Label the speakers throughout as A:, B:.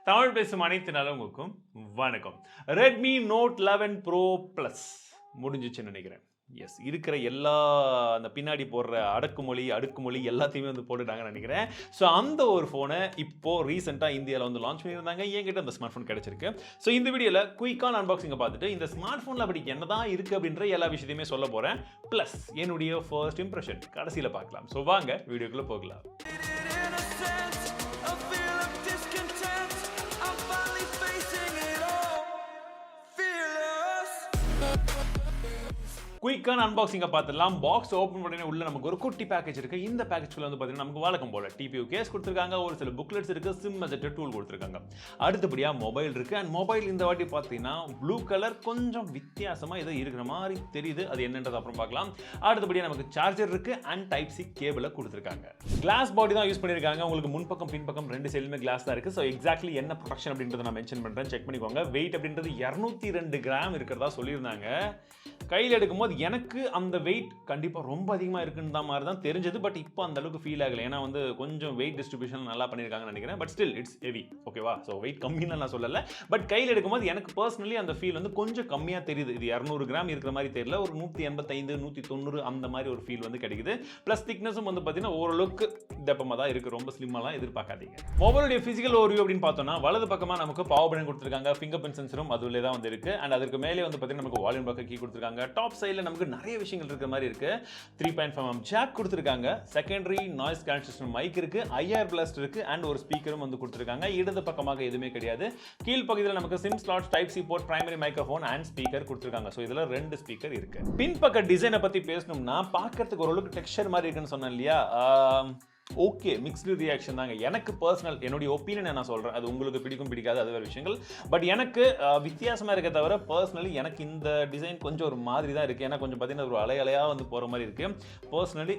A: தமிழ் பேசும் அனைத்து நலவுக்கும் வணக்கம். Redmi Note 11 Pro Plus முடிஞ்சிச்சுன்னு நினைக்கிறேன். எஸ், இருக்கிற எல்லா அந்த பின்னாடி போடுற அடுக்குமொழி எல்லாத்தையுமே வந்து போட்டுட்டாங்கன்னு நினைக்கிறேன். ஸோ அந்த ஒரு ஃபோனை இப்போ ரீசெண்டாக இந்தியாவில் வந்து லான்ச் பண்ணியிருந்தாங்க. என்கிட்ட அந்த ஸ்மார்ட் ஃபோன் கிடைச்சிருக்கு. ஸோ இந்த வீடியோவில் குயிக்கான அன்பாக்சிங்கை பார்த்துட்டு இந்த ஸ்மார்ட் ஃபோனில் அப்படி என்னதான் இருக்குது அப்படின்ற எல்லா விஷயத்தையுமே சொல்ல போகிறேன். ப்ளஸ் என்னுடைய ஃபர்ஸ்ட் இம்ப்ரெஷன் கடைசியில் பார்க்கலாம். ஸோ வாங்க வீடியோக்குள்ளே போகலாம். குயிக்கான அன்பாக்சிங்கை பார்த்துடலாம். பாக்ஸ் ஓப்பன் பண்ணி உள்ள நமக்கு ஒரு குட்டி பேக்கேஜ் இருக்கு. இந்த பேக்கேஜ்ல வந்து பார்த்தீங்கன்னா நமக்கு வழக்கம் போல டிபியூ கேஸ் கொடுத்துருக்காங்க, ஒரு சில புக்லெட்ஸ் இருக்கு, சிம் அட்ஜஸ்டர் டூல் கொடுத்துருக்காங்க. அடுத்தபடியா மொபைல் இருக்கு. அண்ட் மொபைல் இந்த வாட்டி பார்த்தீங்கன்னா ப்ளூ கலர் கொஞ்சம் வித்தியாசமா ஏதோ இருக்கிற மாதிரி தெரியுது. அது என்னன்றது அப்புறம் பார்க்கலாம். அடுத்தபடியா நமக்கு சார்ஜர் இருக்கு அண்ட் டைப் சி கேபிளை கொடுத்துருக்காங்க. கிளாஸ் பாடி தான் யூஸ் பண்ணியிருக்காங்க. உங்களுக்கு முன்பக்கம் பின்பக்கம் ரெண்டு சைடுமே கிளாஸ் தான் இருக்கு. ஸோ எக்ஸாக்ட்லி என்ன ப்ரொடக்ஷன் அப்படின்றத நான் மென்ஷன் பண்றேன், செக் பண்ணிக்கோங்க. வெயிட் அப்படின்றது 202 கிராம் இருக்கிறதா சொல்லியிருந்தாங்க. கையில் எடுக்கும்போது எனக்கு அந்த வெயிட் கண்டிப்பாக ரொம்ப அதிகமாக இருக்குன்ற மாதிரி தான் தெரிஞ்சது. பட் இப்போ அந்த அளவுக்கு ஃபீல் ஆகலை. ஏன்னா வந்து கொஞ்சம் வெயிட் டிஸ்ட்ரிபியூஷன் நல்லா பண்ணியிருக்காங்கன்னு நினைக்கிறேன். பட் ஸ்டில் இட்ஸ் ஹெவி, ஓகேவா? ஸோ வெயிட் கம்மின்னு நான் சொல்லலை. பட் கையில் எடுக்கும்போது எனக்கு பர்சனலி அந்த ஃபீல் வந்து கொஞ்சம் கம்மியாக தெரியுது. இது 200 கிராம் இருக்கிற மாதிரி தெரியல. ஒரு 185 190 அந்த மாதிரி ஒரு ஃபீல் வந்து கிடைக்குது. ப்ளஸ் திக்னஸும் வந்து பார்த்தீங்கன்னா ஓரளவுக்கு தப்பமாக தான் இருக்குது. ரொம்ப ஸ்லிம்மாலாம் எதிர்பார்க்காதீங்க. மொபைலுடைய ஃபிசிக்கல் ஓவர்வியூ அப்படின்னு பார்த்தோம்னா வலது பக்கமாக நமக்கு பவர் பட்டன் கொடுத்துருக்காங்க, ஃபிங்கர் பிரிண்ட் சென்சரும் அதுல தான் வந்து இருக்கு. அண்ட் அதுக்கு மேலே வந்து பார்த்தீங்கன்னா நமக்கு வால்யூம் பக்கம் கீ கொடுத்துருக்காங்க. டாப் சைடில் நமக்கு நிறைய விஷயங்கள் இருக்கிற மாதிரி இருக்கு. 3.5mm ஜாக் கொடுத்திருக்காங்க. செகண்டரி நாய்ஸ் கேன்சலேஷன் மைக் இருக்கு, ஐஆர் பிளாஸ்ட் இருக்கு அண்ட் ஒரு ஸ்பீக்கரும் வந்து கொடுத்திருக்காங்க. இடது பக்கமாக எதுவுமே கிடையாது. கீழ் பகுதியில் நமக்கு sim slot, type C port, primary microphone and speaker கொடுத்திருக்காங்க. சோ இதுல ரெண்டு ஸ்பீக்கர் இருக்கு. பின்பக்க டிசைனை பத்தி பேசணும்னா பார்க்கிறதுக்கு ஓரளவுக்கு டெக்ஸ்சர் மாதிரி இருக்குன்னு சொன்னேன் இல்லையா? ஓகே, மிக்ஸ்டு ரியாக்ஷன் தாங்க. எனக்கு பர்சனல் என்னுடைய ஒப்பீனியனை நான் சொல்கிறேன். அது உங்களுக்கு பிடிக்கும் பிடிக்காது அது வேறு விஷயங்கள். பட் எனக்கு வித்தியாசமாக இருக்க தவிர பர்சனலி எனக்கு இந்த டிசைன் கொஞ்சம் ஒரு மாதிரி தான் இருக்குது. ஏன்னா கொஞ்சம் பார்த்தீங்கன்னா ஒரு அலையாக வந்து போகிற மாதிரி இருக்குது. பர்சனலி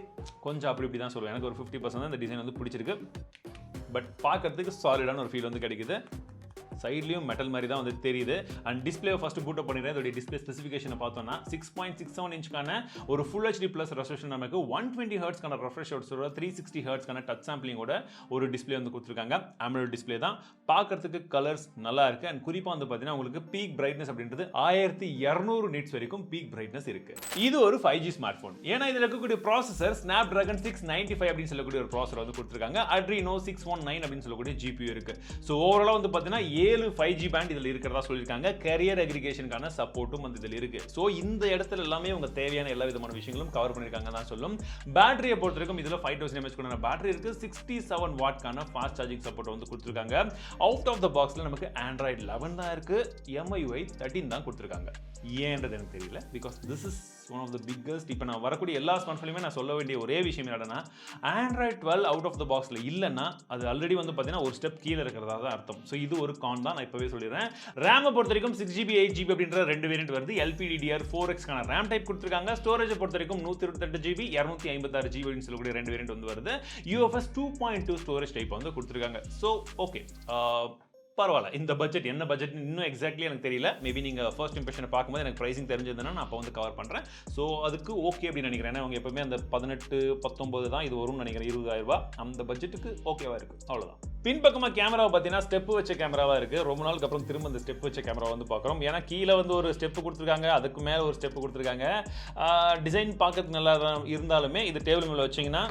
A: கொஞ்சம் அப்படி இப்படி தான் சொல்லுவேன். எனக்கு ஒரு 50% தான் இந்த டிசைன் வந்து பிடிச்சிருக்கு. பட் பார்க்கறதுக்கு சாலிடான ஒரு ஃபீல் வந்து கிடைக்குது. சைட்லையும் மெட்டல் மாதிரி தான் வந்து தெரியுது. அண்ட் டிஸ்பிளே ஃபர்ஸ்ட் பூட் அப் பண்ணிடுறேன். இதோட டிஸ்பிளே ஸ்பெசிஃபிகேஷனை பார்த்தோம்னா 6.67 இன்ச்க்கான ஒரு ஃபுல் ஹெச்டி ப்ளஸ் ரெசல்யூஷன், நமக்கு 120 ஹெர்ட்ஸ்க்கான ரெஃப்ரெஷ் ரேட்டோட 360 ஹெர்ட்ஸ்க்கான டச் சாம்பிளிங்கோட ஒரு டிஸ்பிளே வந்து கொடுத்துருக்காங்க. AMOLED டிஸ்பிளே தான். பார்க்கறதுக்கு கலர்ஸ் நல்லா இருக்கு. அண்ட் குறிப்பாக வந்து பார்த்தீங்கன்னா உங்களுக்கு பீக் பிரைட்னஸ் அப்படின்றது 1200 நிட்ஸ் வரைக்கும் பீக் பிரைட்னஸ் இருக்கு. இது ஒரு 5G ஸ்மார்ட் ஃபோன். ஏன்னா இதில் இருக்கக்கூடிய ப்ராசஸர் Snapdragon 695 அப்படின்னு சொல்லக்கூடிய ஒரு ப்ராசஸர் வந்து கொடுத்துருக்காங்க. Adreno 619 அப்படின்னு சொல்லக்கூடிய GPU இருக்கு. ஸோ ஓவராலாக வந்து பார்த்தீங்கன்னா 7 5G பேண்ட் இதில் இருக்கிறதா சொல்லியிருக்காங்க. கேரியர் அக்ரிகேஷனுக்கான சப்போர்ட்டும் வந்து இதில் இருக்கு. ஸோ இந்த இடத்துல எல்லாமே உங்க தேவையான எல்லா விதமான விஷயங்களும் கவர் பண்ணியிருக்காங்க தான் சொல்லும். பேட்டரியை பொறுத்த வரைக்கும் இதில் 5000 mAh பேட்டரி இருக்கு. 67 வாட்க்கான ஃபாஸ்ட் சார்ஜிங் சப்போர்ட் வந்து கொடுத்துருக்காங்க. அவுட் ஆஃப் த பாக்ஸ்ல நமக்கு Android 11 தான் இருக்கு, MIUI 13 தான் கொடுத்துருக்காங்க. ஏன்றது எனக்கு தெரியல. Because this is one of the biggest. இப்போ நான் வரக்கூடிய எல்லா ஸ்மார்ட்ஃபோன்லையுமே நான் சொல்ல வேண்டிய ஒரே விஷயம் என்னன்னா, Android 12 அவுட் ஆஃப் த பாக்ஸ்ல இல்லைன்னா அது ஆல்ரெடி வந்து பார்த்தீங்கன்னா ஒரு ஸ்டெப் கீழே இருக்கிறதா தான் அர்த்தம். ஸோ இது ஒரு கான் தான், நான் இப்பவே சொல்லிடுறேன். ரேமை பொறுத்த வரைக்கும் 6GB 8GB அப்படின்ற ரெண்டு வேரியன்ட் வருது. LPDDR4Xக்கான ரேம் டைப் கொடுத்துருக்காங்க. ஸ்டோரேஜை பொறுத்த வரைக்கும் 128GB 256GB அப்படின்னு சொல்லக்கூடிய ரெண்டு வேரியன்ட் வந்து வருது. UFS 2.2 ஸ்டோரேஜ் டைப் வந்து கொடுத்துருக்காங்க. ஸோ ஓகே, பரவாயில்ல. இந்த பட்ஜெட் என்ன பட்ஜெட் இன்னும் எக்ஸாக்ட்லி எனக்கு தெரியல. மேபி நீங்கள் ஃபர்ஸ்ட் இம்ப்ரெஷனை பார்க்கும்போது எனக்கு ப்ரைசிங் தெரிஞ்சதுன்னா நான் அப்போ வந்து கவர் பண்ணுறேன். ஸோ அதுக்கு ஓகே அப்படின்னு நினைக்கிறேன். ஏன்னா அவங்க எப்பவுமே அந்த 18 19 தான் இது வரும்னு நினைக்கிறேன். 20,000 ரூபாய் அந்த பட்ஜெட்டுக்கு ஓகேவா இருக்குது. அவ்வளோதான். பின்பக்கமாக கேமராவை பார்த்தீங்கன்னா ஸ்டெப் வச்ச கேமராவாக இருக்குது. ரொம்ப நாளுக்கு அப்புறம் திரும்ப இந்த ஸ்டெப் வச்ச கேமரா வந்து பார்க்குறோம். ஏன்னா கீழே வந்து ஒரு ஸ்டெப் கொடுத்துருக்காங்க, அதுக்கு மேலே ஒரு ஸ்டெப் கொடுத்துருக்காங்க. டிசைன் பார்க்கறதுக்கு நல்லா இருந்தாலுமே இது டேபிள் மேலே வச்சிங்கன்னா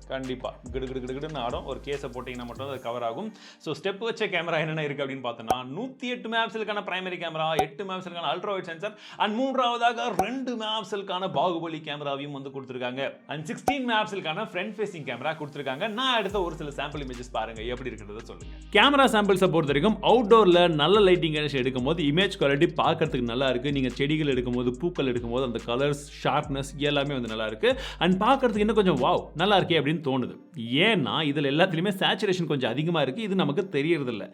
A: கண்டிப்பாக கிடுன்னு ஆடும். ஒரு கேஸை போட்டிங்கன்னா மட்டும் அது கவர் ஆகும். ஸோ ஸ்டெப் வச்ச கேமரா என்னென்ன இருக்குது அப்படின்னு பார்த்தோன்னா 108 மெகாபிக்சலுக்கான பிரைமரி கேமரா, 8 மெகாபிக்சலுக்கான அல்ட்ரா வைட் சென்சார் அண்ட் மூன்றாவதாக 2 மெகாபிக்சலுக்கான பாகுபலி கேமராவையும் வந்து கொடுத்துருக்காங்க. அண்ட் 16 மெகாபிக்சலுக்கான ஃப்ரண்ட் ஃபேசிங் கேமரா கொடுத்துருக்காங்க. நான் எடுத்த ஒரு சில சாம்பிள் இமேஜஸ் பாருங்க எப்படி இருக்கிறத சொல்லுங்க. கேமரா சாம்பிள்ஸை பொறுத்த வரைக்கும் அவுட்டோரில் நல்ல லைட்டிங் எடுக்கும் போது இமேஜ் குவாலிட்டி பார்க்கறதுக்கு நல்லா இருக்குது. நீங்கள் செடிகள் எடுக்கும்போது, பூக்கள் எடுக்கும்போது அந்த கலர்ஸ், ஷார்ப்னஸ் எல்லாமே வந்து நல்லா இருக்குது. அண்ட் பார்க்கறதுக்கு இன்னும் கொஞ்சம் வாவ் நல்லா இருக்கே அப்படின்னு தோணுது. ஏன்னா இதில் எல்லாத்துலேயுமே சேச்சுரேஷன் கொஞ்சம் அதிகமாக இருக்குது. இது நமக்கு தெரியறதில்ல.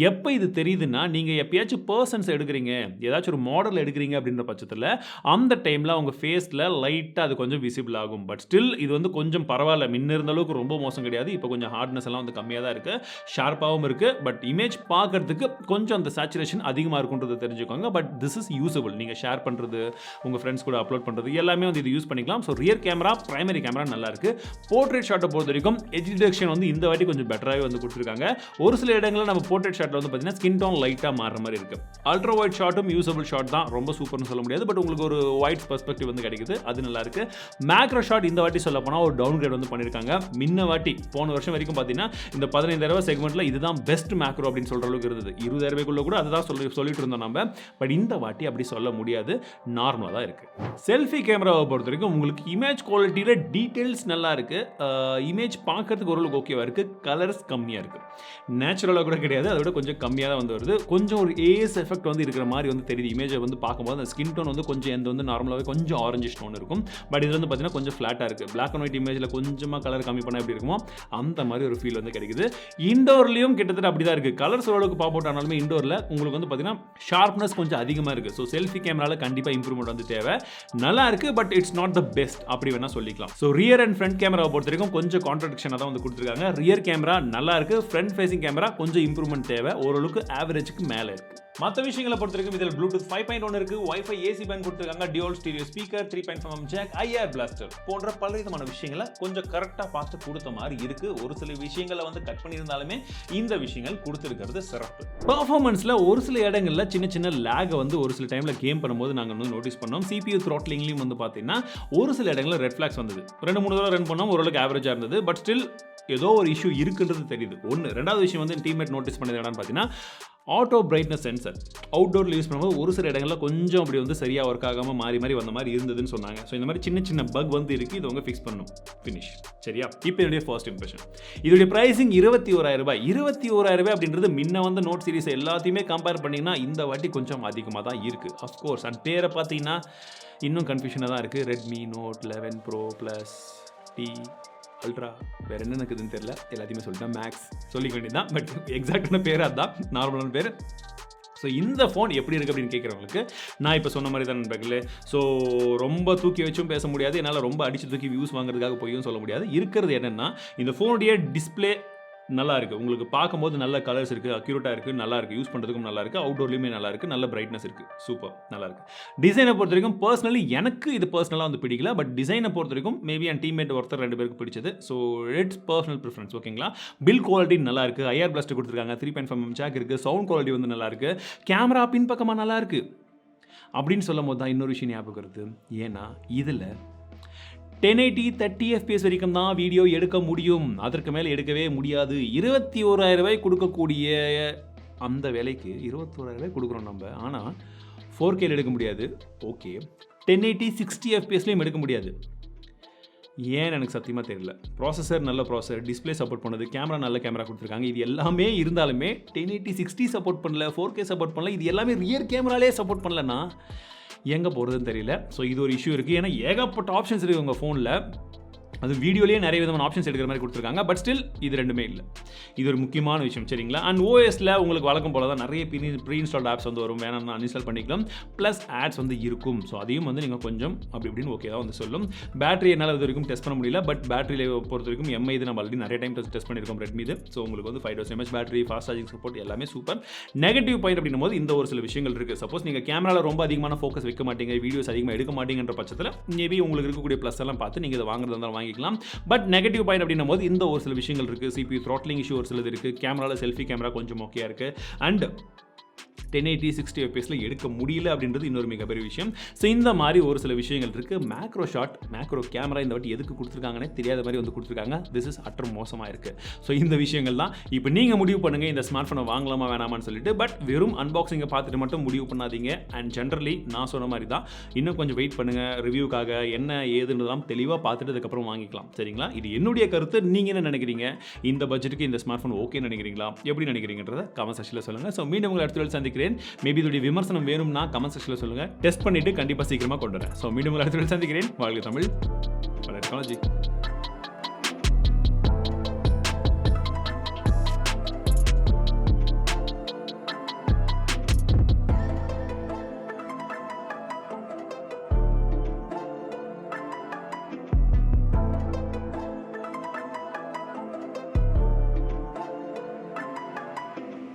A: எப்போ இது தெரியுதுன்னா, நீங்கள் எப்பயாச்சும் பர்சன்ஸ் எடுக்கிறீங்க, ஏதாச்சும் ஒரு மாடல் எடுக்கிறீங்க அப்படின்ற பட்சத்தில் அந்த டைமில் அவங்க ஃபேஸில் லைட்டாக அது கொஞ்சம் விசிபிள் ஆகும். பட் ஸ்டில் இது வந்து கொஞ்சம் பரவாயில்ல. முன்ன இருந்த அளவுக்கு ரொம்ப மோசம் கிடையாது. இப்போ கொஞ்சம் ஹார்ட்னஸ் எல்லாம் வந்து கம்மியாக தான் இருக்குது, ஷார்ப்பாகவும் இருக்குது. பட் இமேஜ் பார்க்கறதுக்கு கொஞ்சம் அந்த சேச்சுரேஷன் அதிகமாக இருக்குன்றதை தெரிஞ்சுக்கோங்க. But this is usable. நீங்கள் ஷேர் பண்ணுறது, உங்கள் ஃப்ரெண்ட்ஸ் கூட அப்லோட் பண்ணுறது எல்லாமே வந்து இது யூஸ் பண்ணிக்கலாம். So rear camera, primary camera நல்லா இருக்குது. போர்ட்ரேட் ஷாட் ஷாட்டை பொறுத்த வரைக்கும் எட்ஜ் டிடெக்ஷன் வந்து இந்த வாட்டி கொஞ்சம் பெட்டராகவே வந்து கொடுத்துருக்காங்க. ஒரு சில இடங்களில் நம்ம போர்ட்ரேட் ஷாட்டில் வந்து பார்த்தீங்கன்னா ஸ்கின் டோன் லைட்டாக மாறுற மாதிரி இருக்குது. அல்ட்ரா வைட் ஷாட்டும் யூசபிள் ஷாட் தான், ரொம்ப சூப்பர்னு சொல்ல முடியாது. பட் உங்களுக்கு ஒரு வைட் பெர்ஸ்பெக்டிவ் வந்து கிடைக்குது, அது நல்லா இருக்கு. மேக்ரோ ஷாட் இந்த வாட்டி சொல்ல போனால் ஒரு டவுன் கிரேட் வந்து பண்ணியிருக்காங்க. முன்ன வாட்டி போன வருஷம் வரைக்கும் பார்த்தீங்கன்னா இந்த 15,000 செக்மெண்ட்டில் இதுதான் பெஸ்ட் மேக்ரோ அப்படின்னு சொல்கிற அளவுக்கு இருந்தது. 20,000 கூட அதுதான் சொல்லிட்டு இருந்தோம் நம்ம. பட் இந்த வாட்டி அப்படி சொல்ல முடியாது, நார்மலாக தான் இருக்குது. செல்ஃபி கேமராவை பொறுத்த வரைக்கும் உங்களுக்கு இமேஜ் குவாலிட்டியில் டீட்டெயில்ஸ் நல்லா இருக்குது. இமேஜ் பார்க்கறதுக்கு ஓரளவுக்கு ஓகேவா இருக்குது. கலர்ஸ் கம்மியாக இருக்குது, நேச்சுரலாக கூட கிடையாது, அதை விட கொஞ்சம் கம்மியாக தான் வந்து வருது. கொஞ்சம் ஒரு ஏஸ் எஃபெக்ட் வந்து இருக்கிற மாதிரி வந்து தெரியுது. இமேஜை வந்து பார்க்கும்போது அந்த ஸ்கின் டோன் வந்து கொஞ்சம் எந்த வந்து நார்மலாகவே கொஞ்சம் ஆரஞ்சு டோன் இருக்கும். பட் இது வந்து பார்த்தீங்கன்னா கொஞ்சம் ஃப்ளாட்டாக இருக்குது. பிளாக் அண்ட் ஒயிட் இமேஜில் கொஞ்சமாக கலர் கம்மி பண்ணால் எப்படி இருக்குமோ அந்த மாதிரி ஒரு ஃபீல் வந்து கிடைக்குது. இண்டோர்லையும் கிட்டத்தட்ட அப்படி தான் இருக்குது. கலர்ஸ் ஓரளவுக்கு பாப் அவுட் ஆனாலுமே இண்டோரில் உங்களுக்கு வந்து பார்த்தீங்கன்னா ஷார்ப்னஸ் கொஞ்சம் அதிகமாக இருக்குது. ஸோ செல்ஃபி கேமராவில் கண்டிப்பாக இம்ப்ரூவ்மெண்ட் வந்து தேவை. நல்லா இருக்குது, but it's not the best அப்படி வேணால் சொல்லிக்கலாம். ஸோ ரியர் அண்ட் ஃப்ரண்ட் கேமராவை பொறுத்த வரைக்கும் கொஞ்சம் கான்ட்ரடிக்ஷனாக தான் வந்து கொடுத்துருக்காங்க. ரியர் கேமரா நல்லா இருக்குது, ஃப்ரண்ட் ஃபேசிங் கேமரா கொஞ்சம் இம்ப்ரூவ்மெண்ட் தேவை, ஓரளவுக்கு ஆவரேஜுக்கு மேலே இருக்குது. மற்ற விஷயங்களை பொறுத்தவரைக்கும் இதில் ப்ளூடூத் 5.1 இருக்கு, வைஃபை ஏசி பேண்ட் கொடுத்துருக்காங்க, dual stereo speaker, 3.5mm jack, IR blaster போன்ற பல விதமான விஷயங்களை கொஞ்சம் கரெக்டாக பார்த்து கொடுத்த மாதிரி இருக்கு. ஒரு சில விஷயங்களை வந்து கட் பண்ணியிருந்தாலுமே இந்த விஷயங்கள் கொடுத்துருக்கிறது சிறப்பு. பெர்ஃபார்மன்ஸில் ஒரு சில இடங்களில் சின்ன சின்ன லேகை வந்து ஒரு சில டைமில் கேம் பண்ணும்போது நாங்கள் வந்து நோட்டீஸ் பண்ணோம். CPU த்ராட்லிங்லையும் வந்து பார்த்தீங்கன்னா ஒரு சில இடங்களில் ரெட் ஃபிளாக்ஸ் வந்தது. 2-3 தடவை ரன் பண்ணோம், ஓரளவுக்கு ஆவரேஜாக இருந்தது. பட் ஸ்டில் ஏதோ ஒரு இஷ்யூ இருக்குன்றது தெரியுது. ஒன்று. ரெண்டாவது விஷயம் வந்து டீம்மேட் நோட்டீஸ் பண்ணது என்னன்னு பார்த்தீங்கன்னா ஆட்டோ பிரைட்னஸ் சென்சர் அவுட்டோரில் யூஸ் பண்ணும்போது ஒரு சில இடங்களில் கொஞ்சம் அப்படி வந்து சரியாக ஒர்க் ஆகாமல் மாறி வந்த மாதிரி இருந்ததுன்னு சொன்னாங்க. ஸோ இந்த மாதிரி சின்ன சின்ன பக் வந்து இருக்குது, இது அவங்க ஃபிக்ஸ் பண்ணணும். ஃபினிஷ். சரியா? இப்போ என்னுடைய ஃபர்ஸ்ட் இம்ப்ரெஷன். இதோடைய ப்ரைஸிங் 21,000 ரூபாய். 21,000 அப்படின்றது முன்ன வந்து நோட் சீரிஸ் எல்லாத்தையுமே கம்பேர் பண்ணிங்கன்னா இந்த வாட்டி கொஞ்சம் அதிகமாக தான் இருக்குது. அஃப்கோர்ஸ் அண்ட் பேரை பார்த்தீங்கன்னா இன்னும் கன்ஃபியூஷனாக தான் இருக்குது. Redmi note 11 pro plus T ultra வேறு என்ன இருக்குதுன்னு தெரியல, எல்லாத்தையுமே சொல்லிட்டேன். மேக்ஸ் சொல்லிக்க வேண்டியது தான், பட் எக்ஸாக்டான பேர் அதுதான், நார்மலான பேர். ஸோ இந்த ஃபோன் எப்படி இருக்குது அப்படின்னு கேட்குறவங்களுக்கு நான் இப்போ சொன்ன மாதிரி தான் நண்பர்களே. ஸோ ரொம்ப தூக்கி வச்சும் பேச முடியாது, என்னால் ரொம்ப அடித்து தூக்கி வியூஸ் வாங்குறதுக்காக போயும் சொல்ல முடியாது. இருக்கிறது என்னென்னா இந்த ஃபோனுடைய டிஸ்பிளே நல்லா இருக்குது. உங்களுக்கு பார்க்கும்போது நல்ல கலர்ஸ் இருக்குது, அக்யூரேட்டாக இருக்குது, நல்லா இருக்குது, யூஸ் பண்ணுறதுக்கும் நல்லா இருக்குது, அவுட்டோர்லையுமே நல்லா இருக்குது, நல்ல பிரைட்னஸ் இருக்குது, சூப்பர் நல்லா இருக்குது. டிசைனை பொறுத்த வரைக்கும் பர்சனலி எனக்கு இது பர்சனலாக வந்து பிடிக்கல. பட் டிசைனை பொறுத்த வரைக்கும் மேபி என் டீம்மேட் ஒருத்தர் 2 பேருக்கு பிடிச்சது. So it's personal preference. ஓகேங்களா? பில் குவாலிட்டி நல்லா இருக்குது, ஐஆர் பிளாஸ்டர் கொடுத்துருக்காங்க, 3.5mm ஜாக் இருக்குது, சவுண்ட் குவாலிட்டி வந்து நல்லா இருக்குது, கேமரா பின்பக்கமாக நல்லா இருக்குது அப்படின்னு சொல்லும் போது தான் இன்னொரு விஷயம் ஞாபகம் வருது. ஏன்னா இதில் 1080 30 FPS வரைக்கும் தான் வீடியோ எடுக்க முடியும், அதற்கு மேலே எடுக்கவே முடியாது. 21,000 ரூபாய் கொடுக்கக்கூடிய அந்த விலைக்கு 21,000 ரூபாய் கொடுக்குறோம் நம்ம. ஆனால் 4K எடுக்க முடியாது. ஓகே, 1080 60 FPSலையும் எடுக்க முடியாது. ஏன்னு எனக்கு சத்தியமாக தெரியல. ப்ராசஸர் நல்ல ப்ராசஸர், டிஸ்பிளே சப்போர்ட் பண்ணுது, கேமரா நல்ல கேமரா கொடுத்துருக்காங்க. இது எல்லாமே இருந்தாலுமே 1080 60 சப்போர்ட் பண்ணல, 4K சப்போர்ட் பண்ணல, இது எல்லாமே ரியர் கேமராலே சப்போர்ட் பண்ணலன்னா எங்கே போகிறதுன்னு தெரியல. ஸோ இது ஒரு இஷ்யூ இருக்குது. ஏன்னா ஏகப்பட்ட ஆப்ஷன்ஸ் இருக்குது உங்கள் ஃபோனில். அது வீடியோலேயே நிறைய விதமான ஆப்ஷன்ஸ் எடுக்கிற மாதிரி கொடுத்துருக்காங்க. பட் ஸ்டில் இது ரெண்டுமே இல்லை. இது ஒரு முக்கியமான விஷயம். சரிங்களா? அண்ட் ஓஎஸில் உங்களுக்கு வழக்கம் போல தான் நிறைய ப்ரீ இன்ஸ்டால்ட் ஆப்ஸ் வந்து வரும், வேணாம் அன்இன்ஸ்டால் பண்ணிக்கலாம். ப்ளஸ் ஆட்ஸ் வந்து இருக்கும். ஸோ அதையும் வந்து நீங்கள் கொஞ்சம் அப்படி இப்படின்னு ஓகே தான் வந்து சொல்லும். பேட்டரி என்னால் இது வரைக்கும் டெஸ்ட் பண்ண முடியல. பட் பேட்டரியில் பொறுத்த வரைக்கும் எம்ஐ இது நம்ம ஆல்ரெடி நிறைய டைம் டெஸ்ட் பண்ணியிருக்கோம் ரெட்மி இது. ஸோ உங்களுக்கு வந்து 5,000 mAh battery, fast charging support எல்லாமே சூப்பர். நெகட்டிவ் பாயிண்ட் அப்படின்னும் போது இந்த ஒரு சில விஷயங்கள் இருக்குது. சப்போஸ் நீங்கள் கேமராவில் ரொம்ப அதிகமான ஃபோக்கஸ் வைக்க மாட்டீங்க, வீடியோஸ் அதிகமாக எடுக்க மாட்டீங்கன்ற பட்சத்தில் மேபி உங்களுக்கு இருக்கக்கூடிய ப்ளஸ் எல்லாம் பார்த்து நீங்கள் இதை வாங்குறதா இருந்தாலும் வாங்கிக்கலாம். பட் நெகட்டிவ் பாயிண்ட் அப்படின்னும் போது இந்த ஒரு சில விஷயங்கள் இருக்குது. CPU த்ராட்லிங் இஷ்யூ ஒரு சிலது இருக்குது. கேமராவில் செல்ஃபி கேமரா கொஞ்சம் ஓகேயா இருக்குது. அண்ட் 1080 60 FPSல எடுக்க முடியல அப்படின்றது இன்னொரு மிகப்பெரிய விஷயம். ஸோ இந்த மாதிரி ஒரு சில விஷயங்கள் இருக்குது. மேக்ரோ ஷாட், மேக்ரோ கேமரா இந்த வாட்டி எதுக்கு கொடுத்துருக்காங்கன்னே தெரியாத மாதிரி வந்து கொடுத்துருக்காங்க. திஸ் இஸ் அட்டர் மோசமாக இருக்குது. ஸோ இந்த விஷயங்கள் தான் இப்போ நீங்கள் முடிவு பண்ணுங்கள் இந்த ஸ்மார்ட் ஃபோனை வாங்கலாமா வேணாமான்னு சொல்லிட்டு. பட் வெறும் அன்பாக்சிங்கை பார்த்துட்டு மட்டும் முடிவு பண்ணாதீங்க. அண்ட் ஜென்ரலி நான் சொன்ன மாதிரி தான், இன்னும் கொஞ்சம் வெயிட் பண்ணுங்கள். ரிவ்யூக்காக என்ன ஏதுன்றதான் தெளிவாக பார்த்துட்டு அதுக்கப்புறம் வாங்கிக்கலாம். சரிங்களா? இது என்னுடைய கருத்து. நீங்கள் என்ன நினைக்கிறீங்க? இந்த பட்ஜெட்டுக்கு இந்த ஸ்மார்ட் ஃபோன் ஓகே நினைக்கிறீங்களா, எப்படி நினைக்கிறீங்கன்றத கமெண்ட் செக்ஷனில் சொல்லுங்கள். ஸோ மீண்டும் உங்களை அடுத்த சந்திக்கிறேன். மேபி இதோடைய விமர்சனம் வேணும்னா கமெண்ட் செக்ஷனில் சொல்லுங்கள். டெஸ்ட் பண்ணிவிட்டு கண்டிப்பாக சீக்கிரமாக கொண்டு வரேன். ஸோ மீண்டும் உங்களை அடுத்த சந்திக்கிறேன். வாழ்க தமிழ், வளர்க டெக்னாலஜி.